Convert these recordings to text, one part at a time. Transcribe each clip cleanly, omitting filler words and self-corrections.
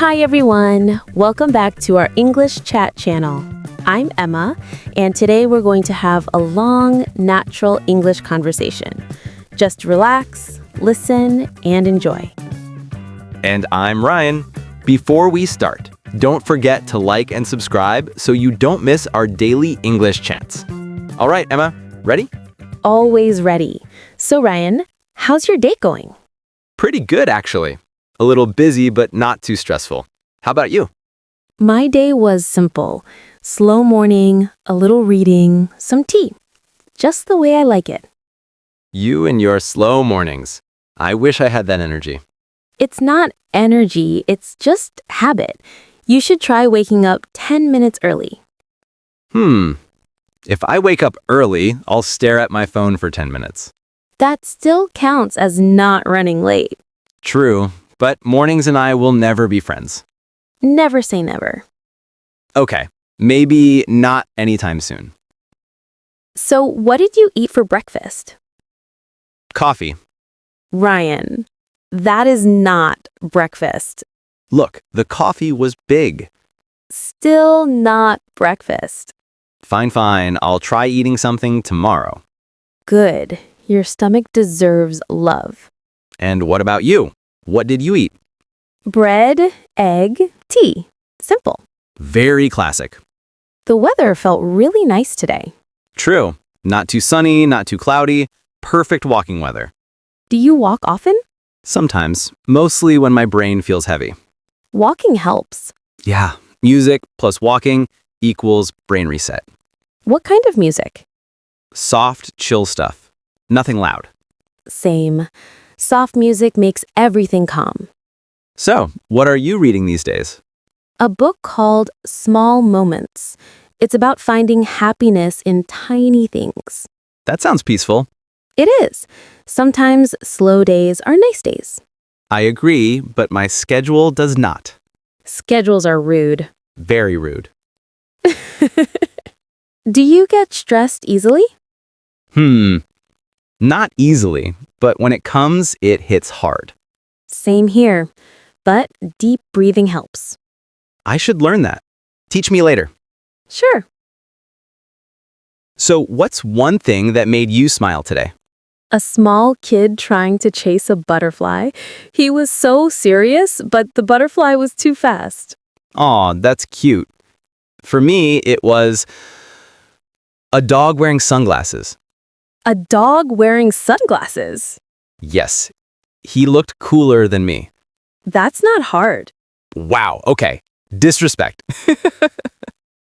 Hi everyone! Welcome back to our English chat channel. I'm Emma, and today we're going to have a long, natural English conversation. Just relax, listen, and enjoy. And I'm Ryan. Before we start, don't forget to like and subscribe so you don't miss our daily English chats. All right, Emma, ready? Always ready. So Ryan, how's your day going? Pretty good, actually. A little busy, but not too stressful. How about you? My day was simple. Slow morning, a little reading, some tea. Just the way I like it. You and your slow mornings. I wish I had that energy. It's not energy, it's just habit. You should try waking up 10 minutes early. If I wake up early, I'll stare at my phone for 10 minutes. That still counts as not running late. True, but mornings and I will never be friends. Never say never. Okay, maybe not anytime soon. So, what did you eat for breakfast? Coffee. Ryan, that is not breakfast. Look, the coffee was big. Still not breakfast. Fine, I'll try eating something tomorrow. Good. Your stomach deserves love. And what about you? What did you eat? Bread, egg, tea. Simple. Very classic. The weather felt really nice today. True. Not too sunny, not too cloudy. Perfect walking weather. Do you walk often? Sometimes, mostly when my brain feels heavy. Walking helps. Yeah, music plus walking equals brain reset. What kind of music? Soft, chill stuff. Nothing loud. Same. Soft music makes everything calm. So, what are you reading these days? A book called Small Moments. It's about finding happiness in tiny things. That sounds peaceful. It is. Sometimes slow days are nice days. I agree, but my schedule does not. Schedules are rude. Very rude. Do you get stressed easily? Not easily, but when it comes, it hits hard. Same here. But deep breathing helps. I should learn that. Teach me later. Sure. So, what's one thing that made you smile today? A small kid trying to chase a butterfly. He was so serious, but the butterfly was too fast. Aw, that's cute. For me, it was a dog wearing sunglasses. A dog wearing sunglasses. Yes, he looked cooler than me. That's not hard. Wow, okay. Disrespect.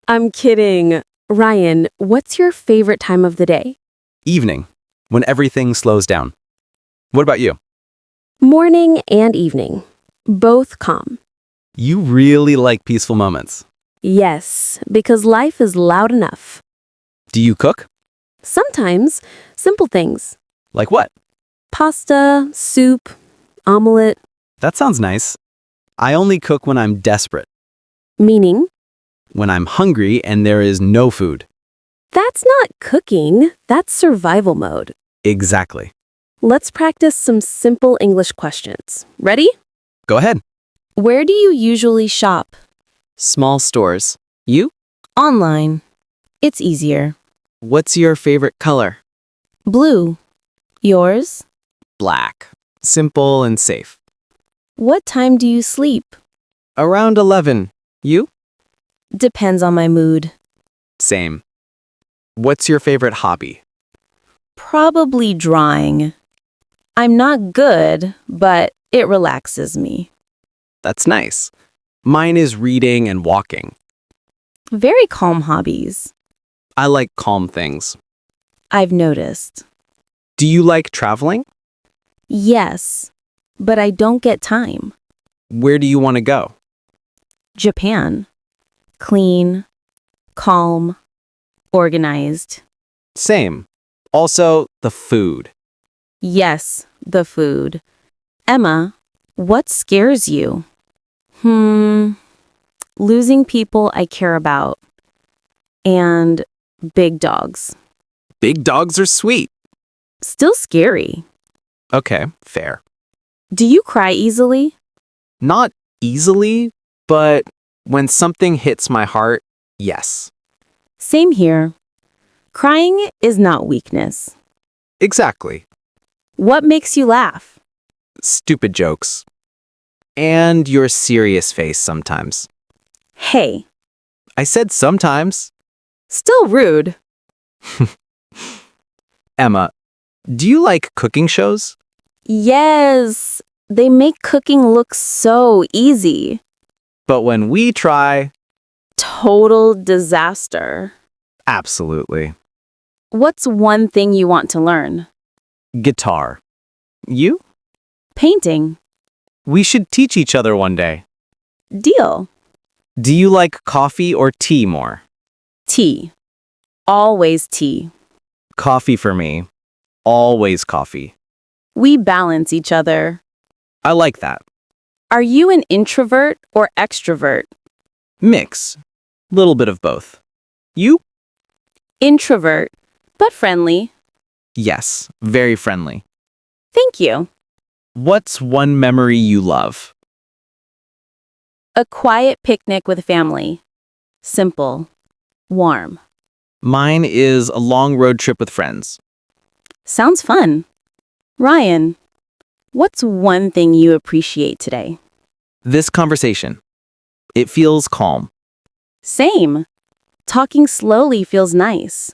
I'm kidding. Ryan, what's your favorite time of the day? Evening, when everything slows down. What about you? Morning and evening. Both calm. You really like peaceful moments. Yes, because life is loud enough. Do you cook? Sometimes, simple things. Like what? Pasta, soup, omelet. That sounds nice. I only cook when I'm desperate. Meaning? When I'm hungry and there is no food. That's not cooking, that's survival mode. Exactly. Let's practice some simple English questions. Ready? Go ahead. Where do you usually shop? Small stores. You? Online. It's easier. What's your favorite color? Blue. Yours? Black. Simple and safe. What time do you sleep? Around 11. You? Depends on my mood. Same. What's your favorite hobby? Probably drawing. I'm not good, but it relaxes me. That's nice. Mine is reading and walking. Very calm hobbies. I like calm things. I've noticed. Do you like traveling? Yes, but I don't get time. Where do you want to go? Japan. Clean, calm, organized. Same. Also, the food. Yes, the food. Emma, what scares you? Losing people I care about. And big dogs. Big dogs are sweet. Still scary. Okay, fair. Do you cry easily? Not easily, But when something hits my heart, yes. Same here. Crying is not weakness. Exactly. What makes you laugh? Stupid jokes. And your serious face sometimes. Hey, I said sometimes. still rude. Emma, do you like cooking shows? Yes, they make cooking look so easy. But when we try, Total disaster. absolutely. What's one thing you want to learn? Guitar. You? Painting. We should teach each other one day. Deal. Do you like coffee or tea more? Tea. Always tea. Coffee for me. Always coffee. We balance each other. I like that. Are you an introvert or extrovert? Mix. Little bit of both. You? Introvert, but friendly. Yes, very friendly. Thank you. What's one memory you love? A quiet picnic with family. Simple. Warm. Mine is a long road trip with friends. Sounds fun. Ryan, what's one thing you appreciate today? This conversation. It feels calm. Same. Talking slowly feels nice.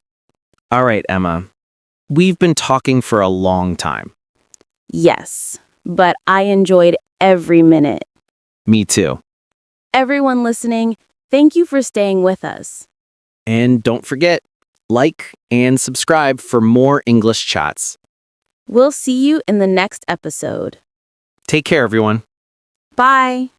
All right, Emma. We've been talking for a long time. Yes, but I enjoyed every minute. Me too. Everyone listening, thank you for staying with us. And don't forget, like and subscribe for more English chats. We'll see you in the next episode. Take care, everyone. Bye.